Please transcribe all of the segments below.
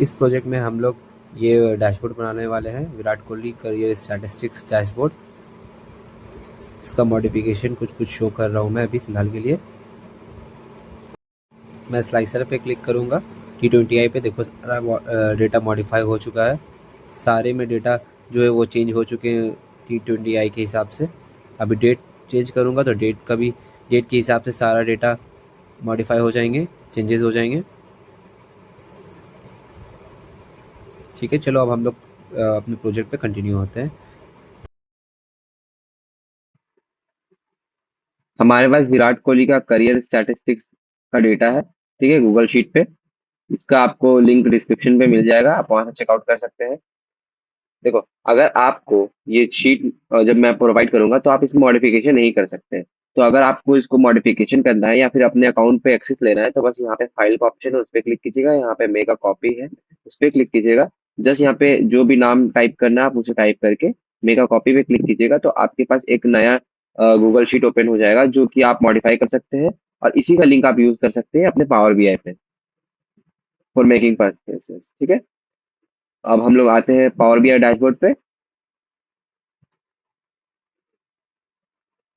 इस प्रोजेक्ट में हम लोग ये डैशबोर्ड बनाने वाले हैं, Virat Kohli career statistics dashboard. इसका मॉडिफिकेशन कुछ कुछ शो कर रहा हूँ मैं अभी फ़िलहाल के लिए। मैं स्लाइसर पे क्लिक करूँगा। T20I पे देखो सारा डेटा मॉडिफाई हो चुका है। सारे में डेटा जो है वो चेंज हो चुके हैं T20I के हिसाब से। अभी डेट चेंज करूँगा तो डेट के हिसाब से सारा डेटा मॉडिफाई हो जाएंगे, चेंजेस हो जाएंगे। ठीक है, चलो अब हम लोग अपने प्रोजेक्ट पे कंटिन्यू होते हैं। हमारे पास विराट कोहली का करियर स्टैटिस्टिक्स का डेटा है, ठीक है, गूगल शीट पे। इसका आपको लिंक डिस्क्रिप्शन पे मिल जाएगा, आप वहां से चेकआउट कर सकते हैं। देखो, अगर आपको ये शीट जब मैं प्रोवाइड करूंगा तो आप इसमें मॉडिफिकेशन नहीं कर सकते। तो अगर आपको इसको मॉडिफिकेशन करना है या फिर अपने अकाउंट पे एक्सेस लेना है तो बस यहाँ पे फाइल का ऑप्शन है, उस पर क्लिक कीजिएगा। यहाँ पे मेक अ कॉपी है, उस पर क्लिक कीजिएगा। जस्ट यहाँ पे जो भी नाम टाइप करना है आप उसे टाइप करके मेक अ कॉपी पे क्लिक कीजिएगा, तो आपके पास एक नया गूगल शीट ओपन हो जाएगा जो कि आप मॉडिफाई कर सकते हैं। और इसी का लिंक आप यूज कर सकते हैं अपने पावर बीआई पे फॉर मेकिंग पर्पसेस, ठीक है। अब हम लोग आते हैं पावर बीआई डैशबोर्ड पे।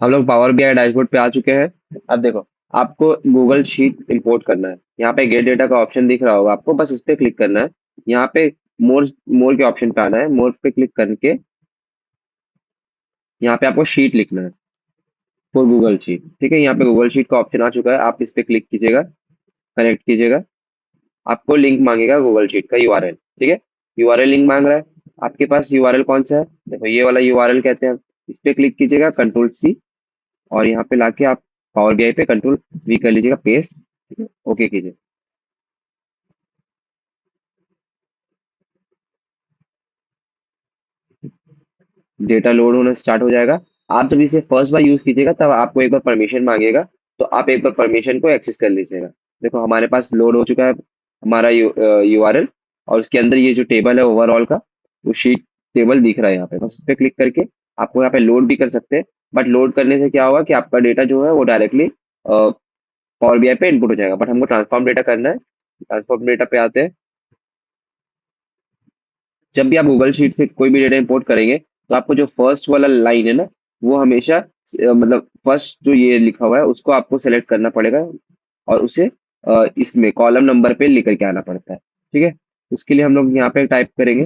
हम लोग पावर बीआई डैशबोर्ड पे आ चुके हैं। अब देखो, आपको गूगल शीट इंपोर्ट करना है। यहाँ पे गेट डेटा का ऑप्शन दिख रहा होगा आपको, बस उस पर क्लिक करना है। यहाँ पे मोर मोर के ऑप्शन पे आना है। मोर पे क्लिक करके यहाँ पे आपको शीट लिखना है, फॉर गूगल शीट, ठीक है। यहाँ पे गूगल शीट का ऑप्शन आ चुका है, आप इस पे क्लिक कीजिएगा, कनेक्ट कीजिएगा। आपको लिंक मांगेगा गूगल शीट का यूआरएल, ठीक है। यूआरएल लिंक मांग रहा है। आपके पास यूआरएल कौन सा है? देखो, ये वाला यूआरएल कहते हैं। इस पे क्लिक कीजिएगा, कंट्रोल सी, और यहाँ पे लाके आप पावर बीआई पे कंट्रोल वी कर लीजिएगा, पेस्ट, ठीक है, ओके कीजिए। डेटा लोड होना स्टार्ट हो जाएगा। आप जब इसे फर्स्ट बार यूज कीजिएगा तब आपको एक बार परमिशन मांगेगा, तो आप एक बार परमिशन को एक्सेस कर लीजिएगा। देखो, हमारे पास लोड हो चुका है हमारा यूआरएल, और उसके अंदर ये जो टेबल है ओवरऑल का, वो शीट टेबल दिख रहा है यहाँ पे। बस उस पर क्लिक करके आपको यहाँ पे लोड भी कर सकते हैं। बट लोड करने से क्या होगा कि आपका डेटा जो है वो डायरेक्टली पावर बीआई पे इनपुट हो जाएगा। बट हमको ट्रांसफॉर्म डेटा करना है। ट्रांसफॉर्म डेटा पे आते हैं। जब भी आप गूगल शीट से कोई भी डेटा इंपोर्ट करेंगे तो आपको जो फर्स्ट वाला लाइन है ना, वो हमेशा मतलब फर्स्ट जो ये लिखा हुआ है उसको आपको सेलेक्ट करना पड़ेगा, और उसे इसमें कॉलम नंबर पे लेकर के आना पड़ता है, ठीक है। उसके लिए हम लोग यहाँ पे टाइप करेंगे।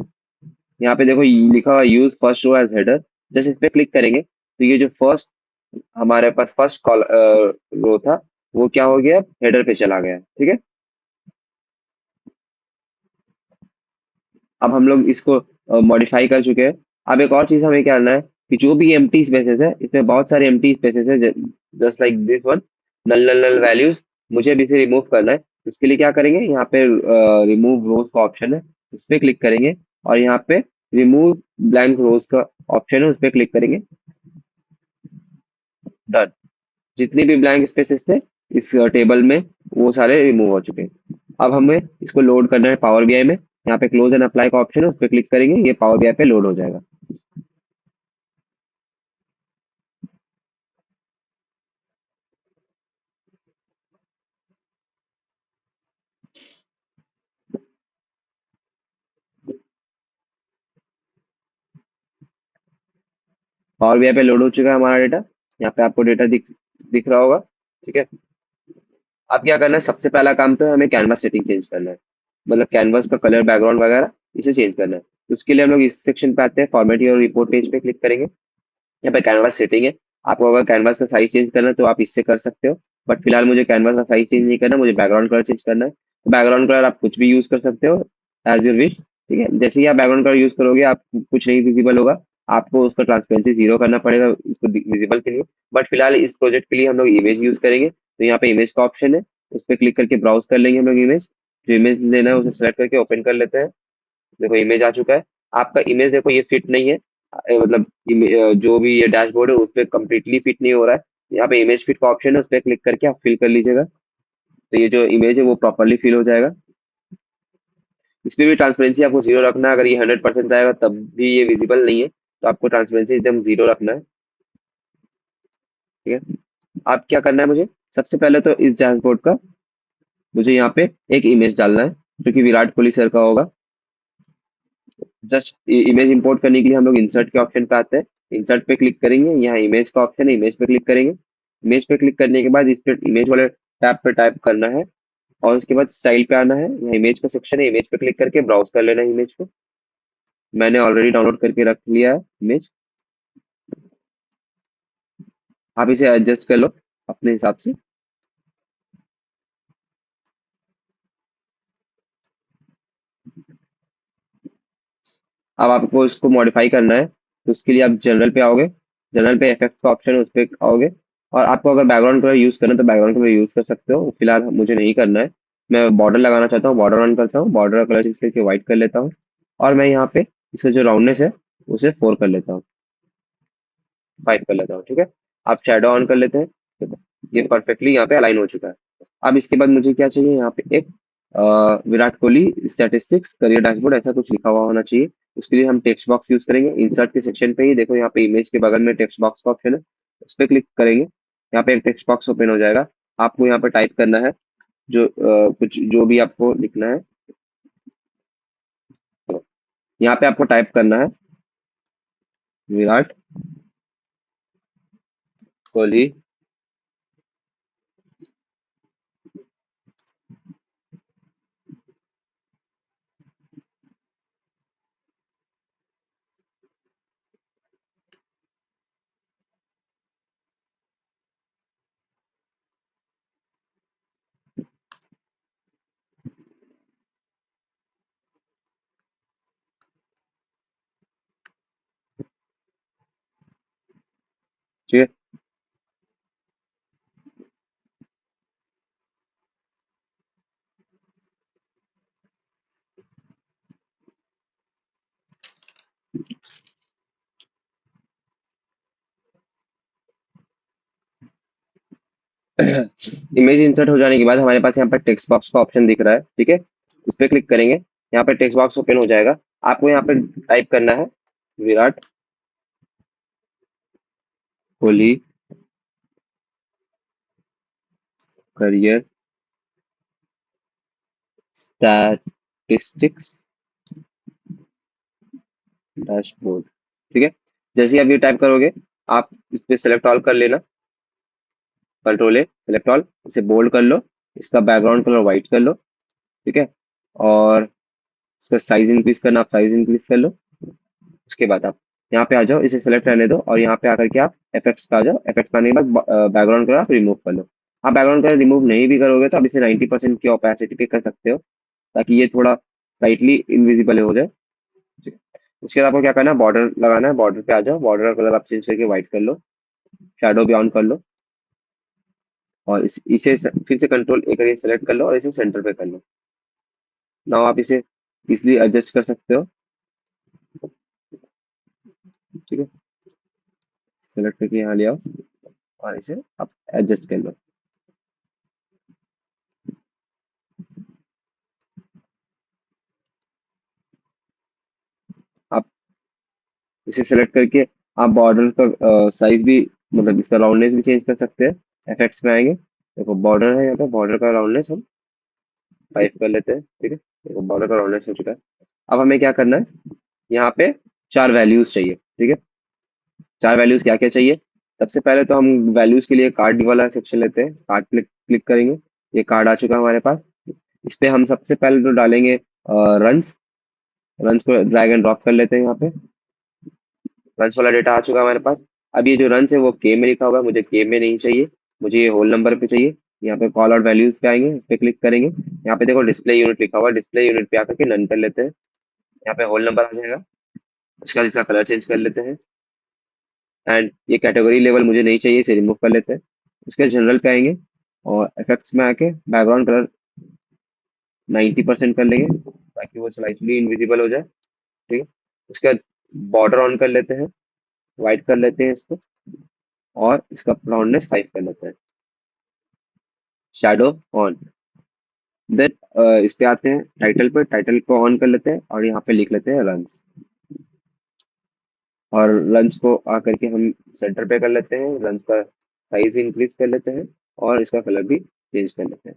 यहाँ पे देखो ये लिखा हुआ use first row as header. जैसे इस पे क्लिक करेंगे तो ये जो फर्स्ट हमारे पास फर्स्ट कॉल रो था, वो क्या हो गया, हेडर पे चला गया, ठीक है। अब हम लोग इसको मॉडिफाई कर चुके हैं। अब एक और चीज हमें क्या करना है कि जो भी एम्प्टी स्पेसेस है, इसमें बहुत सारे एम्प्टी स्पेसेस है, just like this one, null null null values, मुझे अभी इसे रिमूव करना है। उसके लिए क्या करेंगे, यहाँ पे रिमूव रोज का ऑप्शन है, इस पे क्लिक करेंगे, और यहाँ पे रिमूव ब्लैंक रोज का ऑप्शन है, उस पे क्लिक करेंगे। डन। जितने भी ब्लैंक स्पेसेस थे इस टेबल में, वो सारे रिमूव हो चुके हैं। अब हमें इसको लोड करना है पावर बीआई में। यहाँ पे क्लोज एंड अप्लाई का ऑप्शन है, उस पर क्लिक करेंगे, ये पावर बीआई पे लोड हो जाएगा। पावर बीआई पे लोड हो चुका है हमारा डेटा। यहाँ पे आपको डेटा दिख दिख रहा होगा, ठीक है। अब क्या करना है, सबसे पहला काम तो है हमें कैनवास सेटिंग चेंज करना है, मतलब कैनवास का कलर, बैकग्राउंड वगैरह, इसे चेंज करना है। तो उसके लिए हम लोग इस सेक्शन पे आते हैं, फॉर्मेट योर रिपोर्ट पेज पे क्लिक करेंगे। यहाँ पे कैनवास सेटिंग है। आपको अगर कैनवास का साइज चेंज करना है तो आप इससे कर सकते हो, बट फिलहाल मुझे कैनवास का साइज चेंज नहीं करना, मुझे बैकग्राउंड कलर चेंज करना है। तो बैकग्राउंड कलर आप कुछ भी यूज कर सकते हो, एज योर विश, ठीक है। जैसे ही आप बैकग्राउंड कलर यूज करोगे आप कुछ नहीं विजिबल होगा, आपको उसका ट्रांसपेरेंसी जीरो करना पड़ेगा इसको विजिबल के लिए। बट फिलहाल इस प्रोजेक्ट के लिए हम लोग इमेज यूज करेंगे, तो यहाँ पे इमेज का ऑप्शन है, उस पर क्लिक करके ब्राउज कर लेंगे हम लोग इमेज। जो इमेज लेना है उसे सेलेक्ट करके ओपन कर लेते हैं। देखो, इमेज आ चुका है। आपका इमेज देखो ये फिट नहीं है, मतलब जो भी ये डैशबोर्ड है उस पर कम्प्लीटली फिट नहीं हो रहा है। यहाँ पे इमेज फिट का ऑप्शन है, उस पर क्लिक करके आप फिल कर लीजिएगा, तो ये जो इमेज है वो प्रॉपरली फिल हो जाएगा। इसमें भी ट्रांसपेरेंसी आपको जीरो रखना है। अगर ये 100% रहेगा तब भी ये विजिबल नहीं है, तो आपको ट्रांसपेरेंसी एकदम जीरो रखना है, ठीक है। आप क्या करना है, मुझे सबसे पहले तो इस डैशबोर्ड का मुझे यहाँ पे एक इमेज डालना है। जो कि विराट कोहली सर का होगा। जस्ट इमेज इंपोर्ट करने के लिए हम लोग इंसर्ट के ऑप्शन पे आते हैं। इंसर्ट पे क्लिक करेंगे, यहाँ इमेज का ऑप्शन है, इमेज पे क्लिक करेंगे। इमेज पे क्लिक करने के बाद इस पे इमेज वाले टैब पे टाइप करना है, और उसके बाद स्टाइल पे आना है। यहाँ इमेज का सेक्शन है, इमेज पे क्लिक करके ब्राउज कर लेना है इमेज को। मैंने ऑलरेडी डाउनलोड करके रख लिया है इमेज। आप इसे एडजस्ट कर लो अपने हिसाब से। अब आपको इसको मॉडिफाई करना है, तो उसके लिए आप जनरल पे आओगे। जनरल पे इफेक्ट्स का ऑप्शन है, उस पे आओगे। और आपको अगर बैकग्राउंड कलर यूज करना है तो बैकग्राउंड कलर यूज कर सकते हो, फिलहाल मुझे नहीं करना है। मैं बॉर्डर लगाना चाहता हूँ, बॉर्डर ऑन करता हूँ, बॉर्डर का कलर चेंज करके व्हाइट कर लेता हूँ। और मैं यहाँ पे इसका जो राउंडनेस है उसे 4 कर लेता हूँ, 5 कर लेता हूँ, ठीक है। आप शेडो ऑन कर लेते हैं। देखो, ये परफेक्टली यहाँ पे अलाइन हो चुका है। अब इसके बाद मुझे क्या चाहिए, यहाँ पे एक Virat Kohli statistics career dashboard ऐसा कुछ लिखा हुआ होना चाहिए। उसके लिए हम टेक्स्ट बॉक्स यूज करेंगे। इंसर्ट के सेक्शन पे ही देखो, यहाँ पे इमेज के बगल में टेक्स्ट बॉक्स का ऑप्शन है, उस पर क्लिक करेंगे। यहाँ पे एक टेक्स्ट बॉक्स ओपन हो जाएगा। आपको यहाँ पे टाइप करना है जो कुछ जो भी आपको लिखना है। तो यहाँ पे आपको टाइप करना है विराट कोहली। ठीक है। इमेज इंसर्ट हो जाने के बाद हमारे पास यहाँ पर टेक्स्ट बॉक्स का ऑप्शन दिख रहा है, ठीक है। उस पर क्लिक करेंगे, यहाँ पे टेक्स्ट बॉक्स ओपन हो जाएगा। आपको यहाँ पे टाइप करना है Virat Kohli career statistics dashboard, ठीक है। जैसे ही आप ये टाइप करोगे, आप इस पे सेलेक्ट ऑल कर लेना, कंट्रोल ए सेलेक्ट ऑल, इसे बोल्ड कर लो, इसका बैकग्राउंड कलर व्हाइट कर लो, ठीक है। और इसका साइज इंक्रीज करना, आप साइज इंक्रीज कर लो। उसके बाद आप यहाँ पे आ जाओ, इसे सेलेक्ट रहने दो, और यहाँ पे आकर के आप इफेक्ट्स पे आ जाओ। इफेक्ट्स पे आने के बाद बैकग्राउंड कलर आप रिमूव कर लो। आप बैकग्राउंड कलर रिमूव नहीं भी करोगे तो आप इसे 90% की ओपेसिटी पे कर सकते हो, ताकि ये थोड़ा स्लाइटली इनविजिबल हो जाए, ठीक है। उसके बाद आपको क्या करना है, बॉर्डर लगाना है। बॉर्डर पे आ जाओ, बॉर्डर का कलर आप चेंज करके व्हाइट कर लो, शेडो भी ऑन कर लो, और इसे फिर से कंट्रोल ए करके सेलेक्ट कर लो और इसे सेंटर पे कर लो। नाउ आप इसे इजिली एडजस्ट कर सकते हो, ठीक है। सेलेक्ट करके यहाँ ले आओ और इसे आप एडजस्ट कर लो। आप इसे सेलेक्ट करके आप बॉर्डर का साइज भी, मतलब इसका राउंडनेस भी चेंज कर सकते हैं। इफेक्ट्स में आएंगे, देखो बॉर्डर है, यहाँ पे बॉर्डर का राउंडनेस हम 5 कर लेते हैं, ठीक है। देखो बॉर्डर का राउंडनेस हो चुका है। अब हमें क्या करना है, यहाँ पे 4 वैल्यूज चाहिए, ठीक है। 4 वैल्यूज क्या क्या चाहिए, सबसे पहले तो हम वैल्यूज के लिए कार्ड वाला सेक्शन लेते हैं। कार्ड पे क्लिक करेंगे, ये कार्ड आ चुका है हमारे पास। इस पे हम सबसे पहले तो डालेंगे रन्स। रन्स को ड्रैग एंड ड्रॉप कर लेते हैं यहाँ पे। रन्स वाला डेटा आ चुका है हमारे पास। अब ये जो रन्स है वो के में लिखा हुआ है, मुझे के में नहीं चाहिए, मुझे ये होल नंबर पे चाहिए। यहाँ पे कॉल आउट वैल्यूज पे आएंगे, इस पे क्लिक करेंगे। यहाँ पे देखो डिस्प्ले यूनिट लिखा हुआ है, डिस्प्ले यूनिट पे आकर के नन कर लेते हैं। यहाँ पे होल नंबर आ जाएगा। उसके बाद इसका कलर चेंज कर लेते हैं, एंड ये कैटेगरी लेवल मुझे नहीं चाहिए, इसे रिमूव कर लेते हैं। उसके जनरल पे आएंगे और इफेक्ट्स में आके बैकग्राउंड कलर 90% कर लेंगे, ताकि वो स्लाइटली इनविजिबल हो जाए, ठीक है। उसके बाद बॉर्डर ऑन कर लेते हैं, व्हाइट कर लेते हैं इसको, और इसका राउंडनेस 5 कर लेते हैं। Shadow on. देन इस पे आते हैं टाइटल पे, टाइटल को ऑन कर लेते हैं और यहाँ पे लिख लेते हैं रन्स। और रन्स को आकर के हम सेंटर पे कर लेते हैं, रन्स का साइज इंक्रीज कर लेते हैं और इसका कलर भी चेंज कर लेते हैं।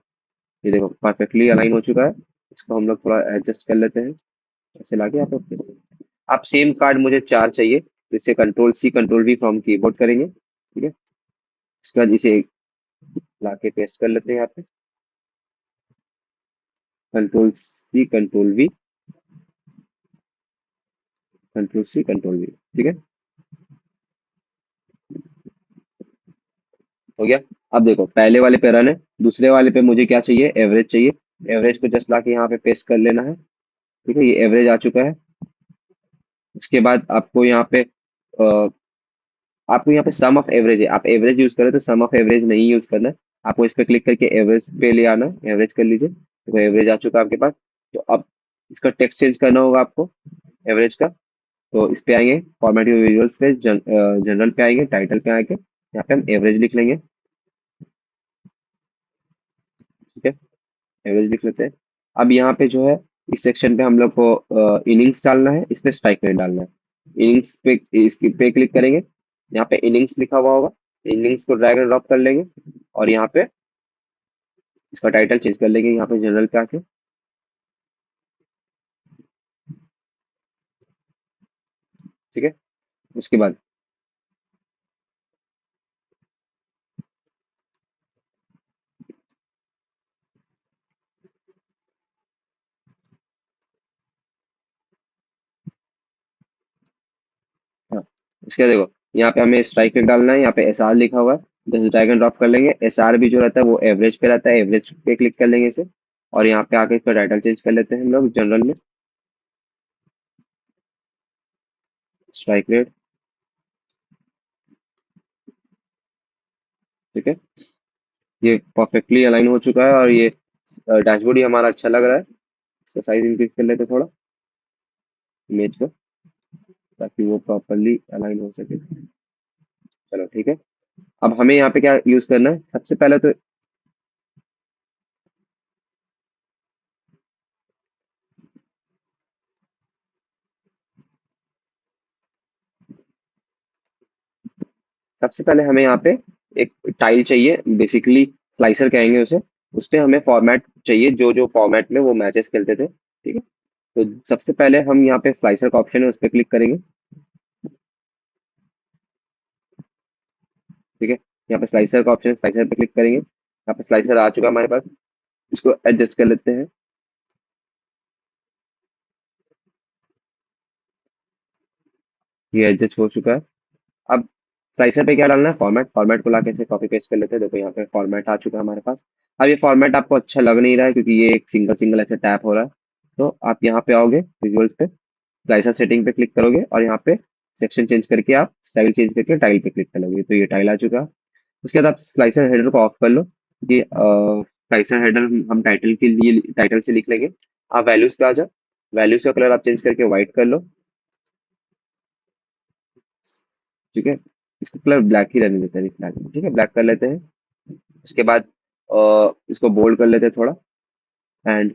ये देखो परफेक्टली अलाइन हो चुका है। इसको हम लोग थोड़ा एडजस्ट कर लेते हैं, ऐसे लाके यहाँ पे आप सेम कार्ड मुझे 4 चाहिए, तो इसे control C control V from keyboard करेंगे, ठीक है। इसके बाद इसे लाके पेस्ट कर लेते हैं यहाँ पे, control C control V, control C control V, ठीक है, हो गया। अब देखो पहले वाले पे रन है, दूसरे वाले पे मुझे क्या चाहिए, एवरेज चाहिए। एवरेज को जस्ट लाके यहाँ पे पेस्ट कर लेना है, ठीक है, ये एवरेज आ चुका है। उसके बाद आपको यहाँ पे आपको यहाँ पे सम ऑफ एवरेज है, आप एवरेज यूज करें तो सम ऑफ एवरेज नहीं यूज करना है, आपको इस पे क्लिक करके एवरेज पे ले आना है, एवरेज कर लीजिए, तो एवरेज आ चुका है आपके पास। तो अब इसका टेक्स्ट चेंज करना होगा आपको एवरेज का, तो इस पे आएंगे फॉर्मेट विजुअल्स पे, जनरल पे आएंगे, टाइटल पे आएंगे, यहाँ पे हम एवरेज लिख लेंगे, ठीक है, एवरेज लिख लेते हैं। अब यहाँ पे जो है इस सेक्शन पे हम लोग को इनिंग्स डालना है, इस पे स्ट्राइक रेट डालना है। इनिंग्स पे इसके पे क्लिक करेंगे, यहाँ पे इनिंग्स लिखा हुआ होगा, इनिंग्स को ड्रैग एंड ड्रॉप कर लेंगे, और यहाँ पे इसका टाइटल चेंज कर लेंगे, यहाँ पे जनरल पे आके, ठीक है। उसके बाद हाँ, उसके बाद देखो यहाँ पे हमें स्ट्राइक रेट डालना है, यहाँ पे एस आर लिखा हुआ है, जैसे ड्रैग एंड ड्रॉप कर लेंगे, एस आर भी जो रहता है वो एवरेज पे रहता है, एवरेज पे क्लिक कर लेंगे इसे, और यहाँ पे आके इसका टाइटल चेंज कर लेते हैं हम लोग जनरल में, स्ट्राइक रेट, ठीक है। ये परफेक्टली अलाइन हो चुका है, और ये डैशबोर्ड ही हमारा अच्छा लग रहा है। इसका साइज इंक्रीज कर लेते हैं थोड़ा इमेज का, ताकि वो प्रॉपरली अलाइन हो सके। चलो ठीक है। अब हमें यहाँ पे क्या यूज करना है, सबसे पहले तो सबसे पहले हमें यहाँ पे एक टाइल चाहिए, बेसिकली स्लाइसर कहेंगे उसे, उस पे हमें फॉर्मेट चाहिए, जो जो फॉर्मेट में वो मैचेस खेलते थे, ठीक है। तो सबसे पहले हम यहाँ पे स्लाइसर का ऑप्शन है उस पर क्लिक करेंगे, ठीक है। यहाँ पे स्लाइसर का ऑप्शन, स्लाइसर पे क्लिक करेंगे, यहाँ पे स्लाइसर आ चुका है हमारे पास, इसको एडजस्ट कर लेते हैं। ये एडजस्ट हो चुका है। अब स्लाइसर पे क्या डालना है, फॉर्मेट, फॉर्मेट को लाके से कॉपी पेस्ट कर लेते हैं, देखो यहाँ पे फॉर्मेट आ चुका है हमारे पास। अब ये फॉर्मेट आपको अच्छा लग नहीं रहा है, क्योंकि ये एक सिंगल सिंगल ऐसे टैप हो रहा है, तो आप यहाँ पे आओगे विजुअल्स पे, स्लाइसर सेटिंग पे क्लिक करोगे, और यहाँ पे सेक्शन चेंज करके आप स्टाइल चेंज करके टाइल पे क्लिक करोगे, तो ये टाइल आ चुका है। उसके बाद आप स्लाइसर हेडर को ऑफ कर लो, ये स्लाइसर हेडर हम टाइटल के लिए टाइटल से लिख लेंगे। आप वैल्यूज पे आ जाओ, वैल्यूज का कलर आप चेंज करके व्हाइट कर लो, ठीक है। इसको कलर ब्लैक ही रहने देते हैं, ब्लैक, ठीक है, ब्लैक कर लेते हैं। उसके बाद इसको बोल्ड कर लेते हैं थोड़ा, एंड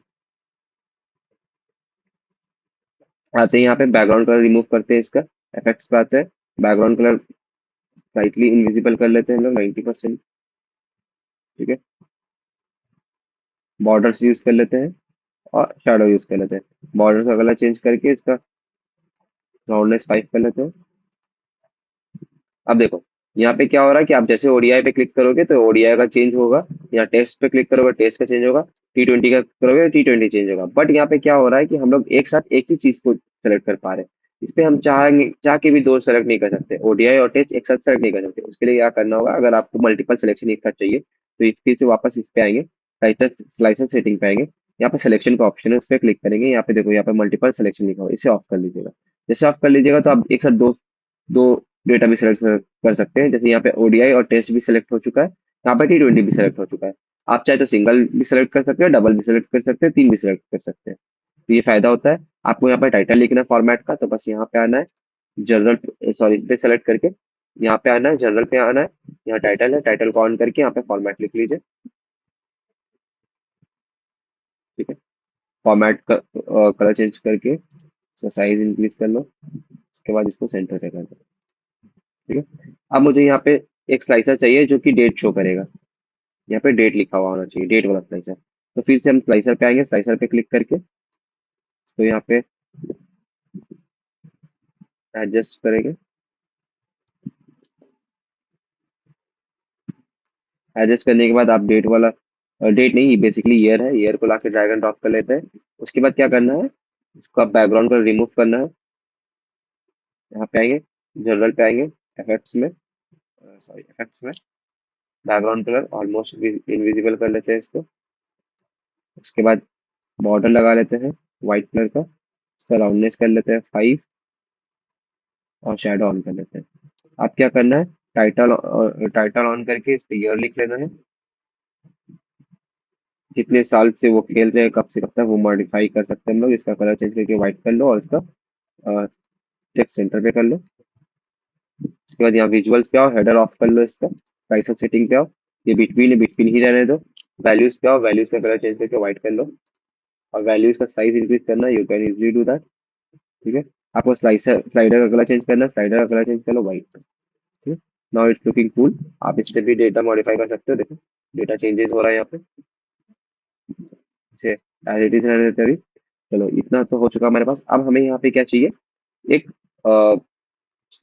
आते हैं यहाँ पे बैकग्राउंड कलर रिमूव करते हैं इसका, इफेक्ट्स पे आते हैं, बैकग्राउंड कलर स्लाइटली इनविजिबल कर लेते हैं हम लोग 90%, ठीक है। बॉर्डर्स यूज कर लेते हैं, और शेडो यूज कर लेते हैं, बॉर्डर का कलर चेंज करके इसका राउंडनेस 5 कर लेते हैं। अब देखो यहाँ पे क्या हो रहा है कि आप जैसे ओडीआई पे क्लिक करोगे तो ओडीआई का चेंज होगा, या टेस्ट पे क्लिक करोगे टेस्ट का चेंज होगा, T20 का करोगे T20 चेंज होगा। बट यहाँ पे क्या हो रहा है कि हम लोग एक साथ एक ही चीज को सेलेक्ट कर पा रहे हैं, इस पे हम चाहेंगे चाह के भी दो सेलेक्ट नहीं कर सकते, ओडीआई और टेस्ट एक साथ सेलेक्ट नहीं कर सकते। उसके लिए क्या करना होगा, अगर आपको मल्टीपल सिलेक्शन एक साथ चाहिए, तो फिर से वापस इस पे आएंगे, टाइटल स्लाइसर सेटिंग पे आएंगे, यहाँ पे सिलेक्शन का ऑप्शन है उस पर क्लिक करेंगे, यहाँ पे देखो यहाँ पे मल्टीपल सिलेक्शन लिखा हुआ है, इसे ऑफ कर लीजिएगा। जैसे ऑफ कर लीजिएगा तो आप एक साथ दो दो डेटा भी सेलेक्ट कर सकते हैं, जैसे यहाँ पे ओडीआई और टेस्ट भी सिलेक्ट हो चुका है, यहाँ पे T20 भी सिलेक्ट हो चुका है। आप चाहे तो सिंगल भी सिलेक्ट कर सकते हैं, डबल भी सिलेक्ट कर सकते हैं, तीन भी सिलेक्ट कर सकते हैं। तो ये फायदा होता है। आपको यहाँ पे टाइटल लिखना है फॉर्मेट का, तो बस यहाँ पे आना है, जनरल सॉरी इस पे सेलेक्ट करके यहाँ पे आना है, जनरल पे आना है, यहाँ टाइटल है, टाइटल को ऑन करके यहाँ पे फॉर्मेट लिख लीजिए, ठीक है। फॉर्मेट का कलर चेंज करके इसका साइज इंक्रीज कर लो, उसके बाद इसको सेंटर पे कर दो, ठीक है। अब मुझे यहाँ पे एक स्लाइसर चाहिए जो कि डेट शो करेगा, यहाँ पे डेट लिखा हुआ होना चाहिए, डेट वाला स्लाइसर। तो फिर से हम स्लाइसर पे आएंगे, स्लाइसर पे क्लिक करके तो यहाँ पे एडजस्ट करेंगे। एडजस्ट करने के बाद आप डेट वाला, डेट नहीं, बेसिकली ईयर है, ईयर को लाके ड्रैग एंड ड्रॉप कर लेते हैं। उसके बाद क्या करना है, इसको आप बैकग्राउंड को रिमूव करना है। यहाँ पे आएंगे, जनरल पे आएंगे, इफेक्ट्स में, सॉरी इफेक्ट्स में बैकग्राउंड कलर ऑलमोस्ट इनविजिबल कर लेते हैं इसको। उसके बाद बॉर्डर लगा लेते हैं व्हाइट कलर का, इसका राउंडनेस कर लेते हैं 5 और शेडो ऑन कर लेते हैं। अब क्या करना है, टाइटल ऑन करके इस पे ईयर लिख लेना है, कितने साल से वो खेल रहे हैं, कब से कब तक, वो मॉडिफाई कर सकते हैं हम लोग। इसका कलर चेंज करके व्हाइट कर लो और इसका टेक्स्ट सेंटर पे कर लो। उसके बाद यहाँ विजुअल्स पे आओ, हेडर ऑफ कर लो इसका, प्राइस सेटिंग पे आओ, ये बिटवीन है, बिटवीन ही रहने दो। वैल्यूज पे आओ, वैल्यूज का कलर चेंज करके व्हाइट कर लो और वैल्यूज का साइज इंक्रीज करना, you can easily do that. ठीक है, आपको स्लाइडर का कलर चेंज करना है, स्लाइडर का कलर चेंज कर लो व्हाइट। ठीक है, नाउ इट्स लुकिंग कूल। आप इससे भी डेटा मॉडिफाई कर सकते हो, देखो डेटा चेंजेस हो रहा है यहाँ पे, इसे एज इट इज रहने देते हैं अभी। चलो इतना तो हो चुका हमारे पास। अब हमें यहाँ पे क्या चाहिए, एक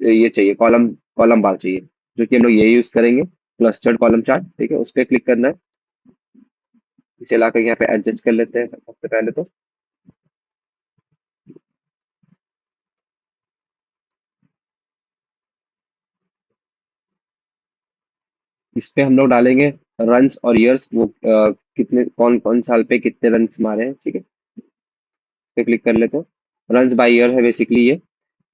ये चाहिए, कॉलम कॉलम बार चाहिए, जो कि हम लोग ये यूज करेंगे, क्लस्टर्ड कॉलम चार्ट। ठीक है, उस पर क्लिक करना है, इसे लाकर यहाँ पे एडजस्ट कर लेते हैं सबसे पहले तो। इस पे हम लोग डालेंगे रन्स और ईयर्स, वो कितने कौन कौन साल पे कितने रन्स मारे हैं। ठीक है, इस पे क्लिक कर लेते हैं, रन्स बाय ईयर है बेसिकली ये।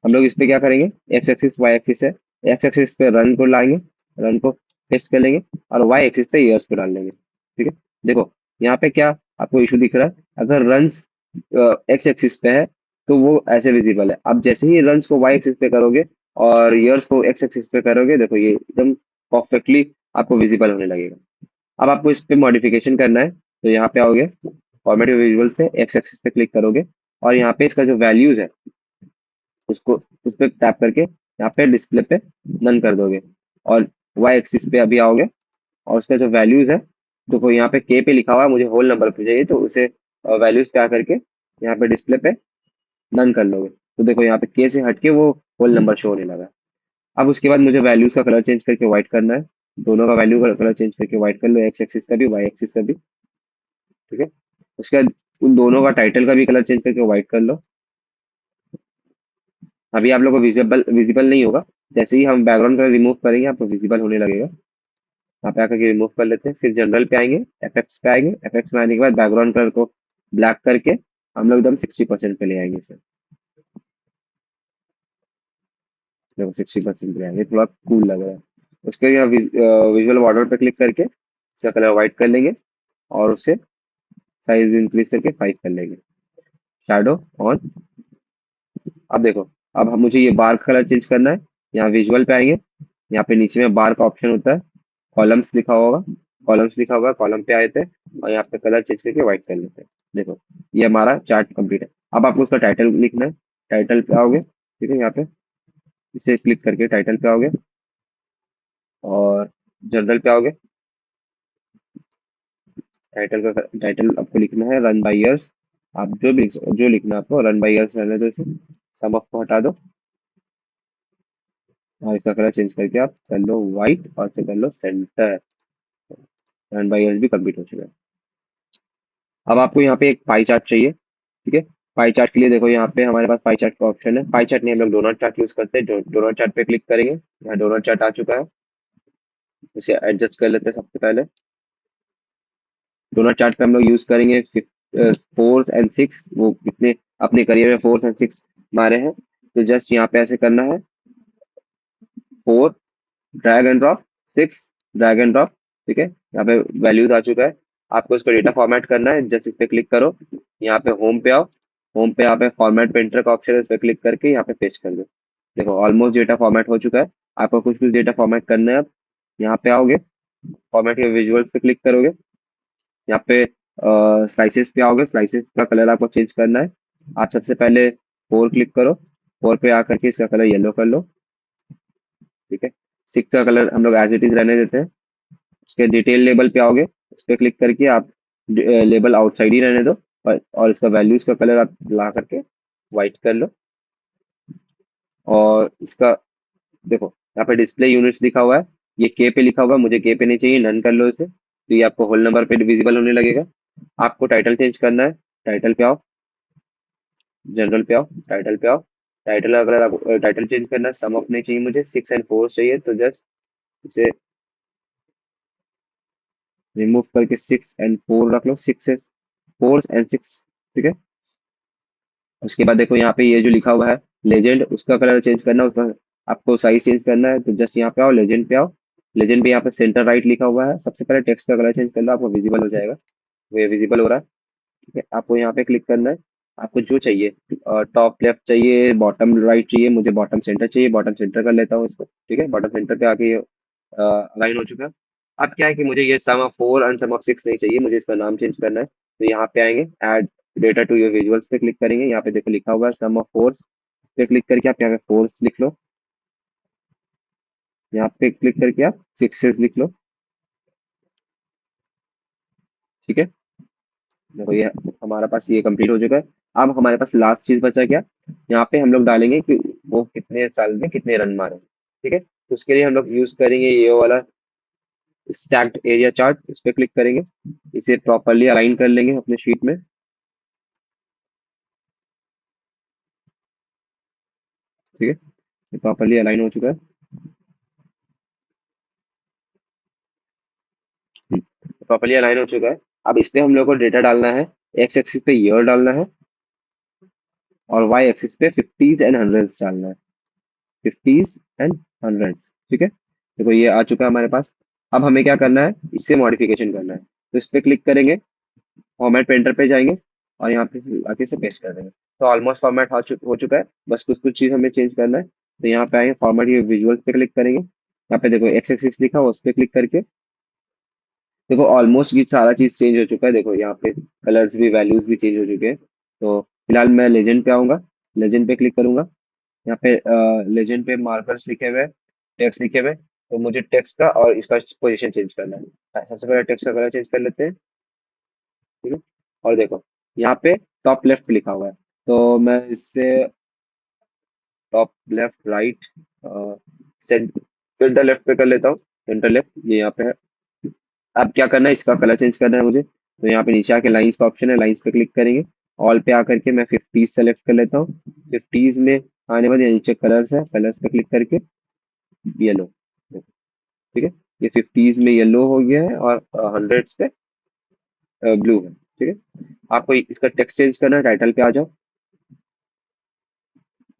हम लोग इस पे क्या करेंगे, एक्स एक्सिस वाई एक्सिस है, एक्स एक्सिस पे रन को लाएंगे, रन को पेस्ट कर लेंगे और वाई एक्सिस पे ईयर्स को डाल लेंगे। ठीक है, देखो यहाँ पे क्या आपको इशू दिख रहा है, अगर रन्स एक्स एक्सिस पे है तो वो ऐसे विजिबल है। अब जैसे ही रन्स को वाई एक्सिस पे करोगे और ईयर्स को एक्स एक्सिस पे करोगे, देखो ये एकदम परफेक्टली आपको विजिबल होने लगेगा। अब आपको इस पे मॉडिफिकेशन करना है, तो यहाँ पे आओगे, फॉर्मेट विजुअल्स पे एक्स एक्सिस पे क्लिक करोगे और यहाँ पे इसका जो वैल्यूज है उसको उस पर टैप करके यहाँ पे डिस्प्ले पे नन कर दोगे और वाई एक्सिस पे अभी आओगे और उसका जो वैल्यूज है, देखो यहाँ पे के पे लिखा हुआ है, मुझे होल नंबर पे चाहिए, तो उसे वैल्यूज पे आकर के यहाँ पे डिस्प्ले पे नन कर लोगे, तो देखो यहाँ पे के से हट के वो होल नंबर शो होने लगा। अब उसके बाद मुझे वैल्यूज का कलर चेंज करके व्हाइट करना है, दोनों का वैल्यू का कलर चेंज करके व्हाइट कर लो, एक्स एक्सिस का भी वाई एक्सिस का भी। ठीक है, उसके बाद उन दोनों का टाइटल का भी कलर चेंज करके व्हाइट कर लो। अभी आप लोग को विजिबल विजिबल नहीं होगा, जैसे ही हम बैकग्राउंड कलर रिमूव करेंगे आपको विजिबल होने लगेगा। यहाँ पे आकर के रिमूव कर लेते हैं, फिर जनरल पे आएंगे, इफेक्ट्स पे आएंगे, इफेक्ट्स में आने के बाद बैकग्राउंड कलर को ब्लैक करके हम लोग एकदम 60% पे ले आएंगे सर। देखो 60% पे आएंगे, थोड़ा कूल लग रहा है। उसके बाद यहाँ विजुअल बॉर्डर पे क्लिक करके इसका कलर व्हाइट कर लेंगे और उसे साइज इंक्रीज करके 5 कर लेंगे, शैडो ऑन। अब देखो, अब मुझे ये बार कलर चेंज करना है, यहाँ विजुअल पे आएंगे, यहाँ पे नीचे में बार का ऑप्शन होता है, कॉलम्स लिखा होगा, कॉलम्स लिखा होगा, कॉलम पे आए थे और यहाँ पे कलर चेंज करके व्हाइट कर लेते हैं। देखो ये हमारा चार्ट कंप्लीट है। अब आपको उसका टाइटल लिखना है, टाइटल पे आओगे, ठीक है, यहाँ पे इसे क्लिक करके टाइटल पे आओगे और जनरल पे आओगे, टाइटल आपको लिखना है रन बाय ईयर्स। आप जो लिखना है आपको रन बाय ईयर्स रहने दो, इसे सम ऑफ को हटा दो और इसका कलर चेंज करके आप कर लो व्हाइट और से कर लो सेंटर। रन बाय ईयर्स भी कंप्लीट हो चुका है। अब आपको यहाँ पे एक पाई चार्ट चाहिए। ठीक है, पाई चार्ट के लिए देखो यहाँ पे हमारे पास पाई चार्ट का ऑप्शन है, पाई चार्ट नहीं हम लोग डोनट चार्ट यूज करते हैं, डोनट चार्ट पे क्लिक करेंगे, यहाँ डोनट चार्ट आ चुका है, इसे एडजस्ट कर लेते हैं सबसे पहले। डोनट चार्ट पे हम लोग यूज करेंगे 4 और 6, वो कितने अपने करियर में 4 और 6 मारे हैं, तो जस्ट यहाँ पे ऐसे करना है, 4 drag and drop, 6 drag and drop. ठीक है, यहाँ पे वैल्यूज आ चुका है, आपको इसको डेटा फॉर्मेट करना है, जस्ट इस पे क्लिक करो, यहाँ पे होम पे आओ, होम पे यहाँ पे फॉर्मेट प्रिंटर का ऑप्शन है, इस पे क्लिक करके यहाँ पे पेस्ट कर दो। देखो ऑलमोस्ट डेटा फॉर्मेट हो चुका है, आपको कुछ कुछ डेटा फॉर्मेट करना है। अब यहाँ पे आओगे, फॉर्मेट के विजुअल्स पे क्लिक करोगे, यहाँ पे स्लाइसेस पे आओगे, स्लाइसेस का कलर आपको चेंज करना है। आप सबसे पहले 4 क्लिक करो, 4 पे आकर के इसका कलर येलो कर लो। ठीक है, 6 का कलर हम लोग एज इट इज रहने देते हैं। उसके डिटेल लेबल पे आओगे, उस पर क्लिक करके आप लेबल आउटसाइड ही रहने दो, और इसका वैल्यूज का कलर आप ला करके व्हाइट कर लो। और इसका देखो यहाँ पे डिस्प्ले यूनिट्स लिखा हुआ है, ये के पे लिखा हुआ है, मुझे के पे नहीं चाहिए, नन कर लो इसे, तो ये आपको होल नंबर पे विजिबल होने लगेगा। आपको टाइटल चेंज करना है, टाइटल पे आओ, जनरल पे आओ, टाइटल पे आओ। टाइटल अगर आप टाइटल चेंज करना है, सम ऑफ नहीं चाहिए मुझे, 6 and 4 चाहिए, तो जस्ट इसे रिमूव करके 6 and 4 रख लो, 4 and 6, ठीक है। उसके बाद देखो यहाँ पे ये जो लिखा हुआ है लेजेंड, उसका कलर चेंज करना है, उसका आपको साइज चेंज करना है, तो जस्ट यहाँ पे आओ, लेजेंड पे आओ। लेजेंड पे यहाँ पे सेंटर राइट लिखा हुआ है, सबसे पहले टेक्स्ट का कलर चेंज कर लो, आपको विजिबल हो जाएगा, वो विजिबल हो रहा है, ठीक है। आपको यहाँ पे क्लिक करना है, आपको जो चाहिए, टॉप लेफ्ट चाहिए, बॉटम राइट चाहिए, मुझे बॉटम सेंटर चाहिए, बॉटम सेंटर कर लेता हूँ इसको, ठीक है। बॉटम सेंटर पे आके अलाइन हो चुका है। अब क्या है कि मुझे ये सम ऑफ 4 एंड सम ऑफ 6 नहीं चाहिए, मुझे इसका नाम चेंज करना है, तो यहाँ पे आएंगे, add data to your visuals पे क्लिक करेंगे, यहाँ पे देखो लिखा हुआ है सम ऑफ 4, पे क्लिक करके आप यहाँ पे 4 लिख लो, यहाँ पे क्लिक करके आप 6 लिख लो, ठीक है। देखो ये हमारा पास ये कंप्लीट हो चुका है। अब हमारे पास लास्ट चीज बचा क्या, यहाँ पे हम लोग डालेंगे कि वो कितने साल में कितने रन मारे, ठीक है। तो उसके लिए हम लोग यूज करेंगे ये वाला स्टैक्ड एरिया चार्ट, इस पे क्लिक करेंगे, इसे प्रॉपरली अलाइन कर लेंगे अपने शीट में, ठीक है। ये प्रॉपरली अलाइन हो चुका है। प्रॉपरली अलाइन हो चुका है। अब इस पे हम लोग को डेटा डालना है, एक्स एक्सिस पे ईयर डालना है, और वाई एक्सिस पे फिफ्टीज एंड हंड्रेड्स डालना है, फिफ्टीज एंड हंड्रेड्स, ठीक है। देखो ये आ चुका है हमारे पास। अब हमें क्या करना है, इससे मॉडिफिकेशन करना है, तो इस पे क्लिक करेंगे, फॉर्मेट पेंटर पे जाएंगे, और यहाँ पे आके से पेस्ट कर देंगे, तो ऑलमोस्ट फॉर्मेट हो चुका है, बस कुछ कुछ चीज हमें चेंज करना है, तो यहाँ पे आएंगे, फॉर्मेट ये विजुअल्स पे क्लिक करेंगे, यहाँ पे देखो एक्स एक्सिस लिखा हुआ, उस पे क्लिक करके देखो ऑलमोस्ट ये सारा चीज चेंज हो चुका है, देखो यहाँ पे कलर्स भी वैल्यूज भी चेंज हो चुके हैं। तो फिलहाल मैं लेजेंड पे आऊंगा, लेजेंड पे क्लिक करूंगा, यहाँ पे लेजेंड पे मार्कर्स लिखे हुए हैं, टेक्स्ट लिखे हुए हैं, तो मुझे टेक्स्ट का और इसका पोजीशन चेंज करना है। सबसे पहले टेक्स्ट का कलर चेंज कर लेते हैं, ठीक है। और देखो यहाँ पे टॉप लेफ्ट लिखा हुआ है, तो मैं इससे top left right centre left पे कर लेता हूँ, सेंटर लेफ्ट ये यहाँ पे है। अब क्या करना है, इसका कलर चेंज करना है मुझे, तो यहाँ पे नीचे आके लाइंस का ऑप्शन है, लाइंस पे क्लिक करेंगे, ऑल पे आकर के मैं फिफ्टीज सेलेक्ट कर लेता हूँ। फिफ्टीज में आने बाद ये नीचे कलर्स है, कलर्स पे क्लिक करके येलो, ठीक है। ये फिफ्टीज में येलो हो गया है, और हंड्रेड्स पे ब्लू है, ठीक है। आपको इसका टेक्स्ट चेंज करना है, टाइटल पे आ जाओ,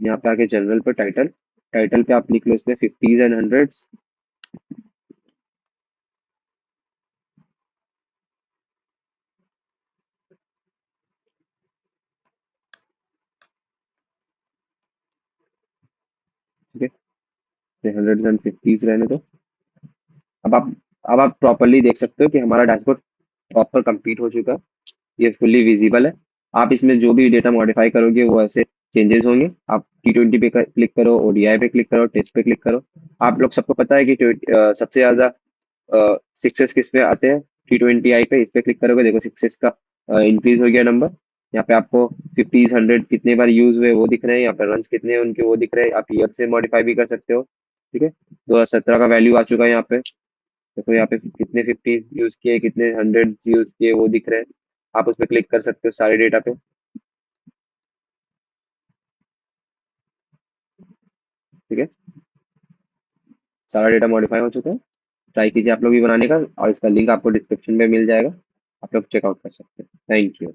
यहाँ पे आके जनरल पे टाइटल, टाइटल पे आप लिख लो इसमें फिफ्टीज एंड हंड्रेड्स, ठीक है, हंड्रेड्स एंड फिफ्टीज रहने दो। अब आप अब आप प्रॉपरली देख सकते हो कि हमारा डैशबोर्ड प्रॉपर कंप्लीट हो चुका है, ये फुल्ली विजिबल है। आप इसमें जो भी डेटा मॉडिफाई करोगे वो ऐसे चेंजेस होंगे। आप T20 पे क्लिक करो, ओडीआई पे क्लिक करो, टेस्ट पे क्लिक करो। आप लोग सबको पता है कि सबसे ज्यादा सिक्सेस किस पे आते हैं, T20I पे, इस पे क्लिक करोगे, देखो सिक्सेस का इंक्रीज हो गया नंबर। यहाँ पे आपको फिफ्टीज हंड्रेड कितने बार यूज हुए वो दिख रहे हैं, यहाँ पे रन कितने हैं उनके वो दिख रहे हैं, आप ईयर से मॉडिफाई भी कर सकते हो, ठीक है। 2017 का वैल्यू आ चुका है यहाँ पे, देखो यहाँ पे कितने फिफ्टीज यूज किए, कितने हंड्रेड यूज किए वो दिख रहे हैं। आप उस पर क्लिक कर सकते हो सारे डेटा पे, ठीक है। सारा डेटा मॉडिफाई हो चुका है। ट्राई कीजिए आप लोग भी बनाने का, और इसका लिंक आपको डिस्क्रिप्शन में मिल जाएगा, आप लोग चेकआउट कर सकते हैं। Thank you.